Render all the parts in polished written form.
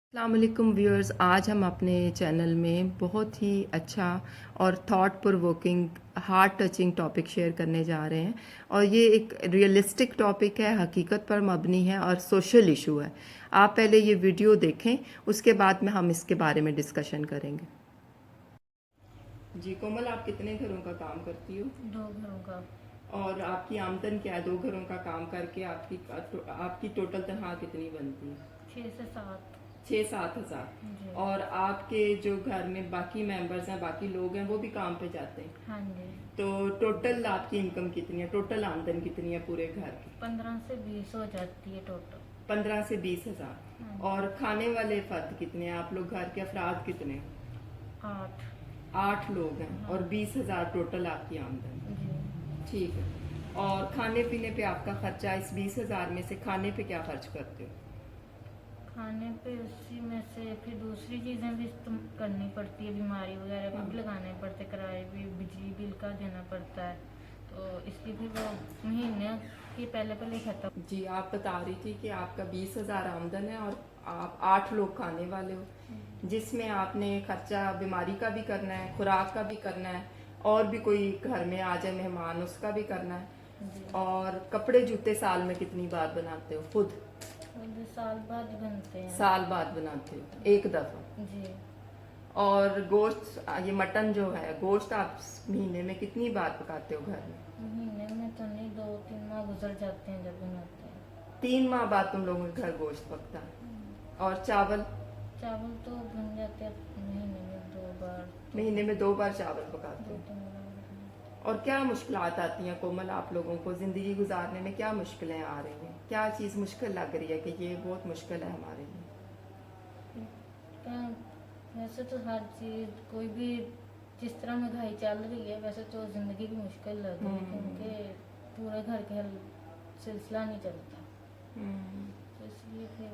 अस्सलाम वालेकुम व्यूअर्स। आज हम अपने चैनल में बहुत ही अच्छा और thought provoking heart touching topic share करने जा रहे हैं और ये एक रियलिस्टिक टॉपिक है, हकीकत पर मबनी है और सोशल इशू है। आप पहले ये वीडियो देखें, उसके बाद में हम इसके बारे में डिस्कशन करेंगे। जी कोमल, आप कितने घरों का काम करती हो? 2 घरों का। और आपकी आमदन क्या है? 2 घरों का काम करके आपकी टोटल तनख्वाह कितनी बनती है? 6 से 7। 6-7 हज़ार। जी। और आपके जो घर में बाकी मेंबर्स हैं, बाकी लोग हैं, वो भी काम पे जाते हैं? हाँ जी। तो टोटल आपकी इनकम कितनी है? टोटल आमदन कितनी है पूरे घर की? 15 से 20 हो जाती है टोटल। 15 से 20 हज़ार। हाँ। और खाने वाले फर्द कितने हैं? आप लोग घर के अफराद कितने हैं? 8। 8 लोग हैं। हाँ। और 20 हज़ार टोटल आपकी आमदन। जी। ठीक है। और खाने पीने पे आपका खर्चा, इस 20 हज़ार में से खाने पे क्या खर्च करते हो? खाने पे उसी में से फिर दूसरी चीज़ें भी करनी पड़ती है, बीमारी वगैरह पे भी लगाने पड़ते, किराए भी, बिजली बिल का देना पड़ता है, तो इसलिए फिर वो महीने की पहले पहले खत्म। जी, आप बता रही थी कि आपका 20 हज़ार आमदन है और आप 8 लोग खाने वाले हो, जिसमें आपने खर्चा बीमारी का भी करना है, खुराक का भी करना है, और भी कोई घर में आ जाए मेहमान उसका भी करना है। जी। और कपड़े जूते साल में कितनी बार बनाते हो खुद? मुझे साल बाद बनते हैं। साल बाद बनाते हो, एक दफ़ा। जी। और गोश्त, ये मटन जो है, गोश्त आप महीने में कितनी बार पकाते हो घर में? महीने में तो नहीं, 2-3 माह गुजर जाते हैं जब बनाते हैं। 3 माह बाद तुम लोगों के घर गोश्त पकता है। और चावल? चावल तो बन जाते हैं महीने में 2 बार। महीने में 2 बार चावल पकाते हो। 2-3 बार। और क्या मुश्किलात आती हैं कोमल आप लोगों को ज़िंदगी गुजारने में? क्या मुश्किलें आ रही हैं? क्या चीज़ मुश्किल लग रही है कि ये बहुत मुश्किल है हमारे लिए? वैसे तो हर चीज़, कोई भी जिस तरह महंगाई चल रही है, वैसे तो ज़िंदगी की मुश्किल लग रही है, क्योंकि पूरे घर के सिलसिला नहीं चलता, तो इसलिए फिर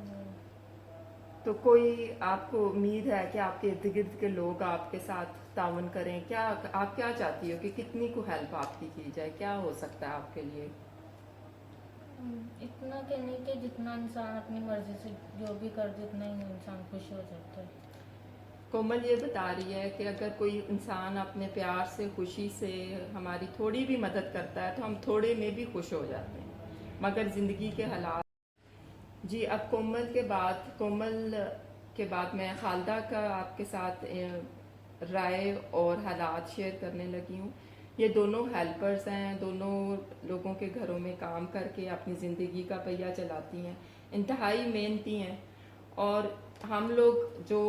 तो कोई आपको उम्मीद है कि आपके इर्द गिर्द के लोग आपके साथ ताउन करें? क्या आप क्या चाहती हो कि कितनी को हेल्प आपकी की जाए? क्या हो सकता है आपके लिए? इतना कि नहीं कि जितना इंसान अपनी मर्जी से जो भी कर दे उतना ही इंसान खुश हो जाता है। कोमल ये बता रही है कि अगर कोई इंसान अपने प्यार से, खुशी से हमारी थोड़ी भी मदद करता है तो हम थोड़े में भी खुश हो जाते हैं, मगर ज़िंदगी के हालात। जी, अब कोमल के बाद मैं खालदा का आपके साथ राय और हालात शेयर करने लगी हूँ। ये दोनों हेल्पर्स हैं, दोनों लोगों के घरों में काम करके अपनी ज़िंदगी का पहिया चलाती हैं, इंतहाई मेहनती हैं। और हम लोग जो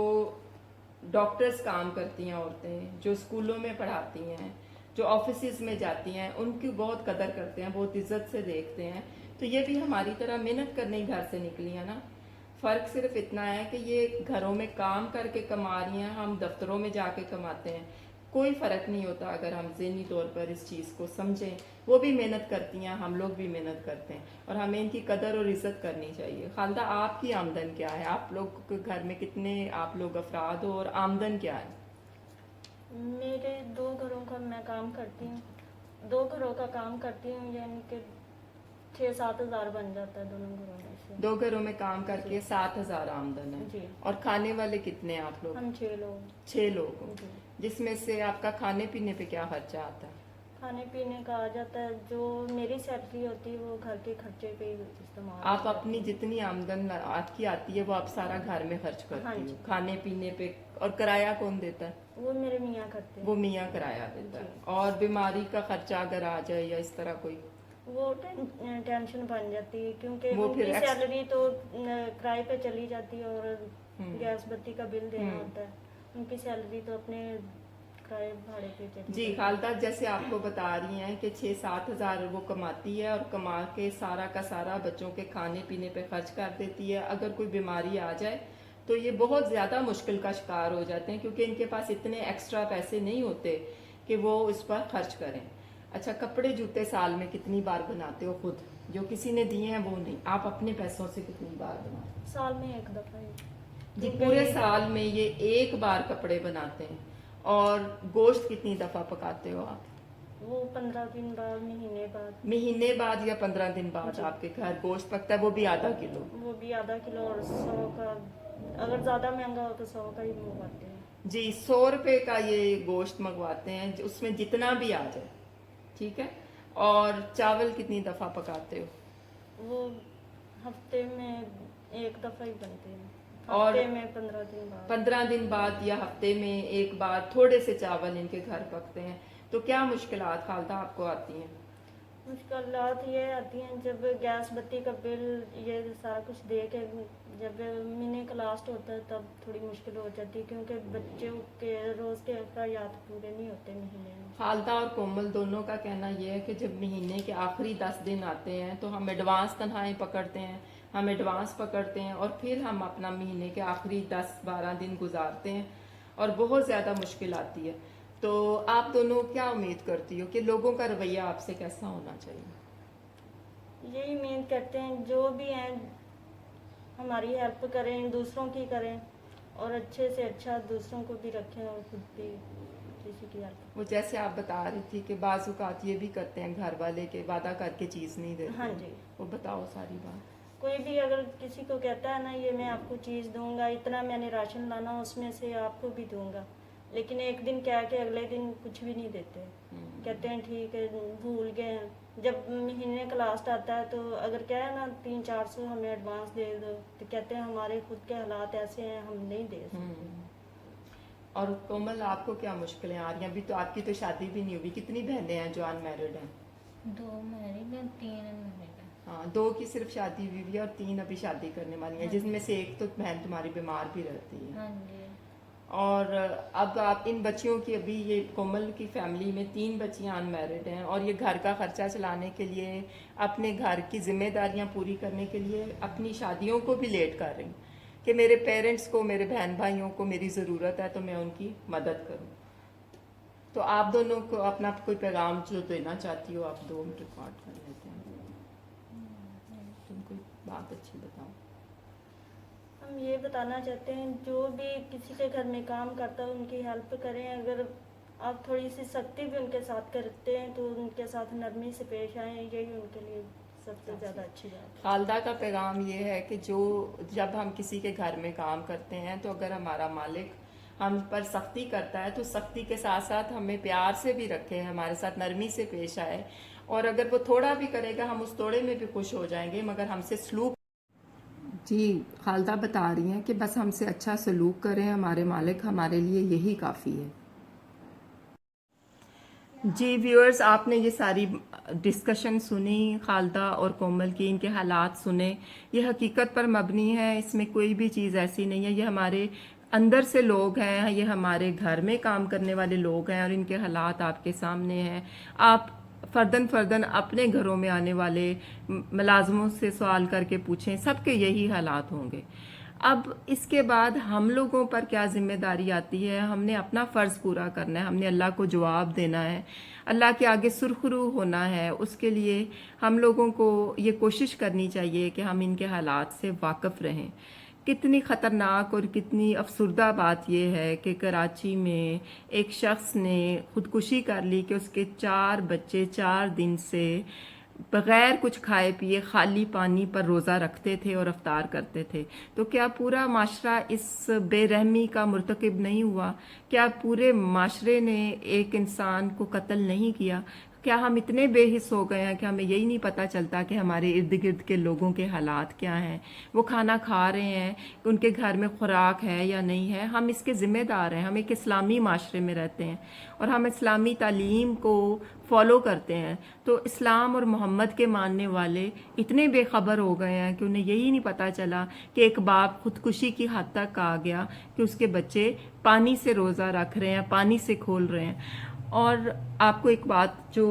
डॉक्टर्स काम करती हैं, औरतें जो स्कूलों में पढ़ाती हैं, जो ऑफिस में जाती हैं, उनकी बहुत कदर करते हैं, बहुत इज्जत से देखते हैं। तो ये भी हमारी तरह मेहनत करने ही घर से निकली है ना। फ़र्क सिर्फ इतना है कि ये घरों में काम करके कमा रही हैं, हम दफ्तरों में जाके कमाते हैं। कोई फ़र्क नहीं होता अगर हम ज़हनी तौर पर इस चीज़ को समझें। वो भी मेहनत करती हैं, हम लोग भी मेहनत करते हैं, और हमें इनकी कदर और इज़्ज़त करनी चाहिए। खालदा, आपकी आमदन क्या है? आप लोग के घर में कितने आप लोग अफराद हो और आमदन क्या है? मेरे 2 घरों का मैं काम करती हूँ, 2 घरों का काम करती हूँ, यानी कि 6-7 हज़ार बन जाता है दोनों घरों में से। 2 घरों में काम करके 7 हज़ार आमदन है। जी। और खाने वाले कितने हैं आप लोग? हम 6 लोग। 6 लोग हो, जी। जिसमें से आपका खाने पीने पे क्या खर्चा आता है? खाने पीने का आ जाता है, जो मेरी सैलरी होती है वो घर के खर्चे पे ही इस्तेमाल आप हो अपनी जाती है। जितनी आमदन आपकी आती है वो आप सारा घर में खर्च हाँ करती हो जी। खाने पीने पे? और किराया कौन देता है? वो मेरे मियाँ करते हैं। वो मियाँ किराया देता है। जी। और बीमारी का खर्चा अगर आ जाए या इस तरह कोई? वो टेंशन बन जाती है, क्योंकि वो फिर उनकी सैलरी तो किराए पे चली जाती है, और गैस बत्ती का बिल देना होता है। उनकी सैलरी तो अपने किराए भाड़े पे चली जी जाती है। खालदा, जैसे आपको बता रही हैं कि 6-7 हज़ार वो कमाती है और कमा के सारा का सारा बच्चों के खाने पीने पे खर्च कर देती है। अगर कोई बीमारी आ जाए तो ये बहुत ज़्यादा मुश्किल का शिकार हो जाते हैं, क्योंकि इनके पास इतने एक्स्ट्रा पैसे नहीं होते कि वो इस पर खर्च करें। अच्छा, कपड़े जूते साल में कितनी बार बनाते हो खुद? जो किसी ने दिए हैं वो नहीं, आप अपने पैसों से कितनी बार बनाते हो? साल में एक दफ़ा ही। जी, क्योंकि पूरे साल में ये एक बार कपड़े बनाते हैं। और गोश्त कितनी दफ़ा पकाते हो आप? वो 15 दिन बाद, महीने बाद। महीने बाद या 15 दिन बाद जी। आपके घर गोश्त पकता है, वो भी आधा किलो? वो भी आधा किलो, और 100 का अगर ज़्यादा महंगा हो तो 100 का ही मंगवाते हैं। जी 100 रुपए का ये गोश्त मंगवाते हैं, उसमें जितना भी आ जाए, ठीक है। और चावल कितनी दफ़ा पकाते हो? वो हफ्ते में एक दफ़ा ही बनते हैं, और हफ्ते में 15 दिन बाद। 15 दिन बाद या हफ्ते में एक बार थोड़े से चावल इनके घर पकते हैं। तो क्या मुश्किलात खालदा आपको आती हैं? मुश्किलात ये आती हैं जब गैस बत्ती का बिल ये सारा कुछ दे के जब महीने का लास्ट होता है तब थोड़ी मुश्किल हो जाती है, क्योंकि बच्चों के रोज़ के अखराजात पूरे नहीं होते महीने में। खालदा और कोमल दोनों का कहना यह है कि जब महीने के आखिरी 10 दिन आते हैं तो हम एडवांस तनख्वाहें पकड़ते हैं, हम एडवांस पकड़ते हैं और फिर हम अपना महीने के आखिरी 10-12 दिन गुजारते हैं और बहुत ज़्यादा मुश्किल आती है। तो आप दोनों क्या उम्मीद करती हो कि लोगों का रवैया आपसे कैसा होना चाहिए? यही उम्मीद करते हैं जो भी हैं हमारी हेल्प करें, दूसरों की करें और अच्छे से अच्छा दूसरों को भी रखें और खुद भी किसी की हेल्प। वो जैसे आप बता रही थी कि बाज़ औक़ात ये भी करते हैं घर वाले के वादा करके चीज़ नहीं देते। हाँ जी, वो बताओ सारी बात। कोई भी अगर किसी को कहता है ना ये मैं आपको चीज़ दूंगा, इतना मैंने राशन लाना उसमें से आपको भी दूंगा, लेकिन एक दिन क्या है कि अगले दिन कुछ भी नहीं देते, कहते हैं ठीक है भूल गए हैं। जब महीने का लास्ट आता है तो अगर क्या है ना 300-400 हमें एडवांस दे दो तो कहते हैं हमारे खुद के हालात ऐसे हैं हम नहीं दे सकते। और कोमल आपको क्या मुश्किलें आ रही हैं? अभी तो आपकी तो शादी भी नहीं हुई, कितनी बहनें हैं जो अनमैरिड हैं? 2 मैरिड हैं, 3 अनमैरिड हैं। हाँ, 2 की सिर्फ शादी हुई है और 3 अभी शादी करने वाली हैं, जिसमें से एक तो बहन तुम्हारी बीमार भी रहती है। हाँ जी। और अब आप इन बच्चियों की, अभी ये कोमल की फैमिली में 3 बच्चियां अनमैरिड हैं और ये घर का खर्चा चलाने के लिए, अपने घर की जिम्मेदारियां पूरी करने के लिए अपनी शादियों को भी लेट कर रही कि मेरे पेरेंट्स को, मेरे बहन भाइयों को मेरी ज़रूरत है तो मैं उनकी मदद करूं। तो आप दोनों को अपना कोई पैगाम जो देना चाहती हो आप 2 मिनट रिकॉर्ड कर लेते हैं। तुम कोई बात अच्छी बताओ। हम ये बताना चाहते हैं जो भी किसी के घर में काम करता है उनकी हेल्प करें। अगर आप थोड़ी सी सख्ती भी उनके साथ करते हैं तो उनके साथ नरमी से पेश आएँ, यही उनके लिए सबसे ज़्यादा अच्छी बात है। खालदा का पैगाम ये है कि जब हम किसी के घर में काम करते हैं तो अगर हमारा मालिक हम पर सख्ती करता है तो सख्ती के साथ साथ हमें प्यार से भी रखे, हमारे साथ नरमी से पेश आए, और अगर वो थोड़ा भी करेगा हम उस थोड़े में भी खुश हो जाएंगे, मगर हमसे सलूक। जी खालदा बता रही हैं कि बस हमसे अच्छा सलूक करें हमारे मालिक, हमारे लिए यही काफ़ी है। जी व्यूअर्स, आपने ये सारी डिस्कशन सुनी खालदा और कोमल की, इनके हालात सुने। ये हकीकत पर मबनी है, इसमें कोई भी चीज़ ऐसी नहीं है। ये हमारे अंदर से लोग हैं, ये हमारे घर में काम करने वाले लोग हैं और इनके हालात आपके सामने हैं। आप फर्दन अपने घरों में आने वाले मुलाजमों से सवाल करके पूछें, सबके यही हालात होंगे। अब इसके बाद हम लोगों पर क्या जिम्मेदारी आती है? हमने अपना फ़र्ज़ पूरा करना है, हमने अल्लाह को जवाब देना है, अल्लाह के आगे सुरखरू होना है। उसके लिए हम लोगों को ये कोशिश करनी चाहिए कि हम इनके हालात से वाकिफ़ रहें। कितनी ख़तरनाक और कितनी अफसरदा बात यह है कि कराची में एक शख्स ने ख़ुदकुशी कर ली कि उसके 4 बच्चे 4 दिन से बग़ैर कुछ खाए पिए खाली पानी पर रोज़ा रखते थे और अफ्तार करते थे। तो क्या पूरा माशरा इस बेरहमी का मुर्तकिब नहीं हुआ? क्या पूरे माशरे ने एक इंसान को कत्ल नहीं किया? क्या हम इतने बेहिस हो गए हैं कि हमें यही नहीं पता चलता कि हमारे इर्द गिर्द के लोगों के हालात क्या हैं? वो खाना खा रहे हैं, उनके घर में खुराक है या नहीं है? हम इसके ज़िम्मेदार हैं। हम एक इस्लामी माशरे में रहते हैं और हम इस्लामी तालीम को फॉलो करते हैं। तो इस्लाम और मोहम्मद के मानने वाले इतने बेखबर हो गए हैं कि उन्हें यही नहीं पता चला कि एक बाप खुदकुशी की हद तक आ गया कि उसके बच्चे पानी से रोज़ा रख रहे हैं, पानी से खोल रहे हैं। और आपको एक बात जो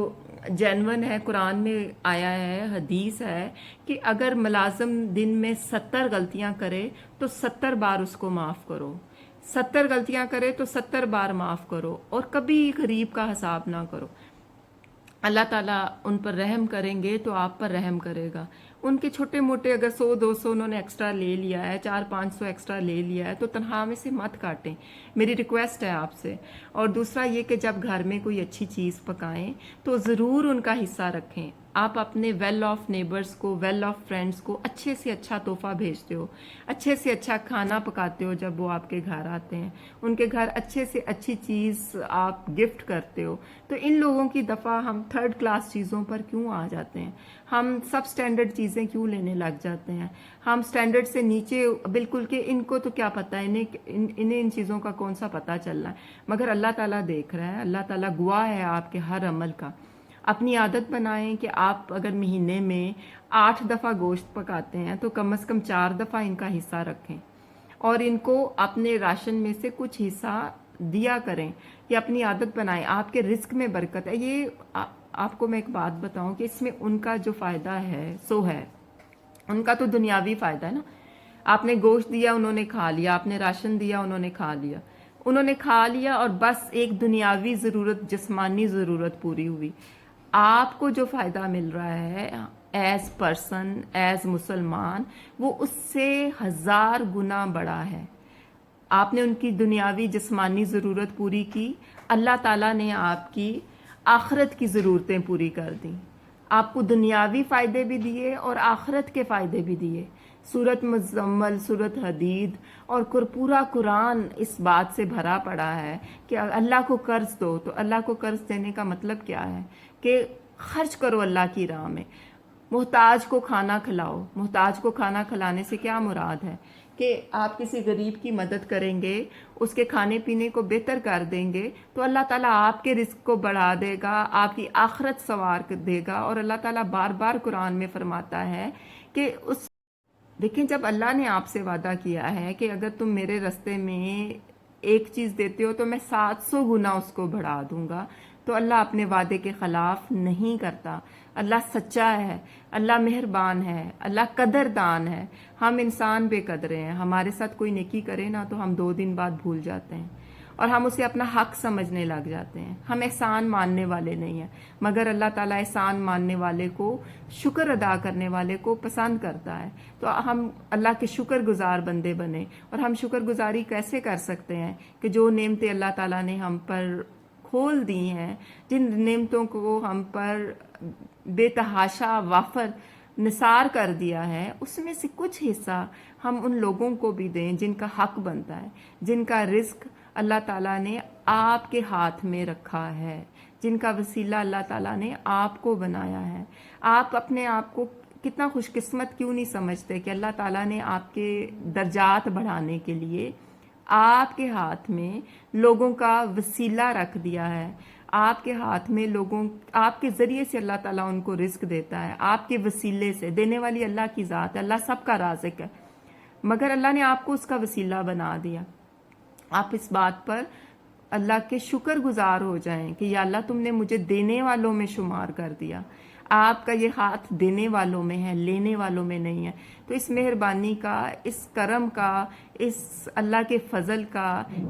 जेन्युइन है, कुरान में आया है, हदीस है कि अगर मुलाजिम दिन में 70 गलतियां करे तो 70 बार उसको माफ़ करो। 70 गलतियां करे तो 70 बार माफ़ करो और कभी गरीब का हिसाब ना करो। अल्लाह ताला उन पर रहम करेंगे तो आप पर रहम करेगा। उनके छोटे मोटे अगर 100-200 उन्होंने एक्स्ट्रा ले लिया है, 400-500 एक्स्ट्रा ले लिया है तो तनख्वाह में से मत काटें, मेरी रिक्वेस्ट है आपसे। और दूसरा ये कि जब घर में कोई अच्छी चीज़ पकाएं तो ज़रूर उनका हिस्सा रखें। آپ اپنے ویل آف نیبرز کو، ویل آف فرینڈس کو اچھے سے اچھا تحفہ بھیجتے ہو، اچھے سے اچھا کھانا پکاتے ہو جب وہ آپ کے گھر آتے ہیں، ان کے گھر اچھے سے اچھی چیز آپ گفٹ کرتے ہو، تو ان لوگوں کی دفعہ ہم تھرڈ کلاس چیزوں پر کیوں آ جاتے ہیں؟ ہم سب سٹینڈرڈ چیزیں کیوں لینے لگ جاتے ہیں؟ ہم سٹینڈرڈ سے نیچے بالکل، کہ ان کو تو کیا پتہ ہے، انہیں ان چیزوں کا کون سا پتہ چل رہا ہے؟ مگر اللہ تعالیٰ دیکھ رہا ہے، اللہ تعالیٰ گواہ ہے آپ کے ہر عمل کا۔ اپنی عادت بنائیں کہ آپ اگر مہینے میں 8 دفعہ گوشت پکاتے ہیں تو کم از کم 4 دفعہ ان کا حصہ رکھیں، اور ان کو اپنے راشن میں سے کچھ حصہ دیا کریں۔ یہ اپنی عادت بنائیں، آپ کے رزق میں برکت ہے۔ یہ آپ کو میں ایک بات بتاؤں کہ اس میں ان کا جو فائدہ ہے سو ہے، ان کا تو دنیاوی فائدہ ہے نا۔ آپ نے گوشت دیا، انہوں نے کھا لیا، آپ نے راشن دیا، انہوں نے کھا لیا، انہوں نے کھا لیا، اور بس ایک دنیاوی ضرورت، جسمانی ضرورت پوری ہوئی۔ آپ کو جو فائدہ مل رہا ہے ایز پرسن، ایز مسلمان، وہ اس سے 1000 گنا بڑا ہے۔ آپ نے ان کی دنیاوی جسمانی ضرورت پوری کی، اللہ تعالیٰ نے آپ کی آخرت کی ضرورتیں پوری کر دیں، آپ کو دنیاوی فائدے بھی دیے اور آخرت کے فائدے بھی دیے۔ سورت مزمل، سورت حدید اور پورا قرآن اس بات سے بھرا پڑا ہے کہ اللہ کو قرض دو، تو اللہ کو قرض دینے کا مطلب کیا ہے؟ کہ خرچ کرو اللہ کی راہ میں۔ محتاج کو کھانا کھلاؤ، محتاج کو کھانا کھلانے سے کیا مراد ہے؟ کہ آپ کسی غریب کی مدد کریں گے، اس کے کھانے پینے کو بہتر کر دیں گے، تو اللہ تعالیٰ آپ کے رزق کو بڑھا دے گا، آپ کی آخرت سنوار کر دے گا۔ اور اللہ تعالیٰ بار بار قرآن میں فرماتا ہے کہ دیکھیں، جب اللہ نے آپ سے وعدہ کیا ہے کہ اگر تم میرے رستے میں ایک چیز دیتے ہو تو میں 700 گنا اس کو بڑھا دوں گا، تو اللہ اپنے وعدے کے خلاف نہیں کرتا۔ اللہ سچا ہے، اللہ مہربان ہے، اللہ قدردان ہے۔ ہم انسان بے قدرے ہیں، ہمارے ساتھ کوئی نیکی کرے نا تو ہم 2 دن بعد بھول جاتے ہیں، اور ہم اسے اپنا حق سمجھنے لگ جاتے ہیں۔ ہم احسان ماننے والے نہیں ہیں، مگر اللہ تعالیٰ احسان ماننے والے کو، شکر ادا کرنے والے کو پسند کرتا ہے۔ تو ہم اللہ کے شکر گزار بندے بنے، اور ہم شکر گزاری کیسے کر سکتے ہیں؟ کہ جو نعمتیں اللہ تعالیٰ نے ہم پر کھول دی ہیں، جن نعمتوں کو ہم پر بے تحاشا وافر نثار کر دیا ہے، اس میں سے کچھ حصہ ہم ان لوگوں کو بھی دیں جن کا حق بنتا ہے، جن کا رزق اللہ تعالیٰ نے آپ کے ہاتھ میں رکھا ہے، جن کا وسیلہ اللہ تعالیٰ نے آپ کو بنایا ہے۔ آپ اپنے آپ کو کتنا خوش قسمت کیوں نہیں سمجھتے کہ اللہ تعالیٰ نے آپ کے درجات بڑھانے کے لیے آپ کے ہاتھ میں لوگوں کا وسیلہ رکھ دیا ہے، آپ کے ہاتھ میں آپ کے ذریعے سے اللہ تعالیٰ ان کو رزق دیتا ہے، آپ کے وسیلے سے۔ دینے والی اللہ کی ذات ہے، اللہ سب کا رازق ہے، مگر اللہ نے آپ کو اس کا وسیلہ بنا دیا۔ آپ اس بات پر اللہ کے شکر گزار ہو جائیں کہ یا اللہ تم نے مجھے دینے والوں میں شمار کر دیا۔ آپ کا یہ ہاتھ دینے والوں میں ہے، لینے والوں میں نہیں ہے۔ تو اس مہربانی کا، اس کرم کا، اس اللہ کے فضل کا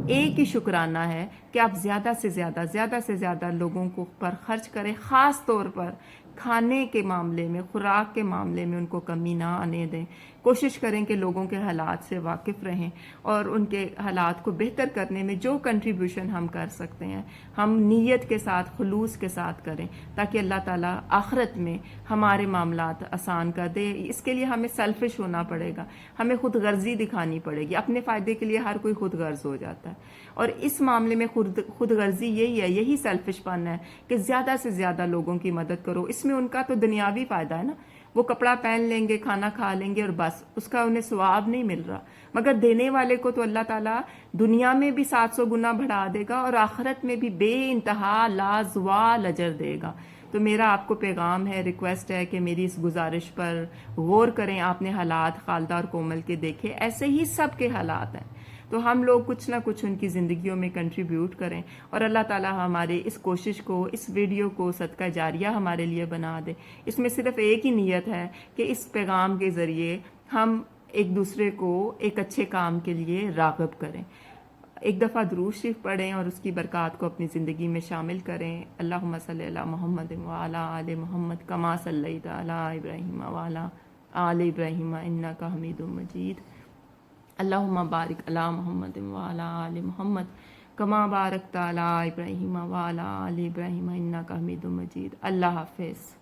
ایک ہی شکرانہ ہے کہ آپ زیادہ سے زیادہ لوگوں کو پر خرچ کریں، خاص طور پر کھانے کے معاملے میں، خوراک کے معاملے میں ان کو کمی نہ آنے دیں۔ کوشش کریں کہ لوگوں کے حالات سے واقف رہیں، اور ان کے حالات کو بہتر کرنے میں جو کنٹریبیوشن ہم کر سکتے ہیں ہم نیت کے ساتھ، خلوص کے ساتھ کریں، تاکہ اللہ تعالیٰ آخرت میں ہمارے معاملات آسان کر دے۔ اس کے لیے ہمیں سیلفش ہونا پڑے گا، ہمیں خود غرضی دکھانی پڑے گی۔ اپنے فائدے کے لیے ہر کوئی خود غرض ہو جاتا ہے، اور اس معاملے میں خود غرضی یہی سیلفش پن ہے کہ زیادہ سے زیادہ لوگوں کی مدد کرو۔ اس میں ان کا تو دنیاوی فائدہ ہے نا، وہ کپڑا پہن لیں گے، کھانا کھا لیں گے، اور بس اس کا انہیں ثواب نہیں مل رہا، مگر دینے والے کو تو اللہ تعالیٰ دنیا میں بھی 700 گنا بڑھا دے گا، اور آخرت میں بھی بے انتہا لازوال اجر دے گا۔ تو میرا آپ کو پیغام ہے، ریکویسٹ ہے کہ میری اس گزارش پر غور کریں۔ آپ نے حالات خالدہ اور کومل کے دیکھے، ایسے ہی سب کے حالات ہیں، تو ہم لوگ کچھ نہ کچھ ان کی زندگیوں میں کنٹریبیوٹ کریں، اور اللہ تعالیٰ ہمارے اس کوشش کو، اس ویڈیو کو صدقہ جاریہ ہمارے لیے بنا دے۔ اس میں صرف ایک ہی نیت ہے کہ اس پیغام کے ذریعے ہم ایک دوسرے کو ایک اچھے کام کے لیے راغب کریں۔ ایک دفعہ درود شریف پڑھیں اور اس کی برکات کو اپنی زندگی میں شامل کریں۔ اللہم صلی علی محمد وعلی آل محمد کما صلیت علی ابراہیم وعلی آل ابراہیم انک حمید مجید۔ اللہم بارک علی محمد وعلی آل محمد کما بارکت علی ابراہیم وعلی آل ابراہیم انک حمید مجید۔ اللہ حافظ۔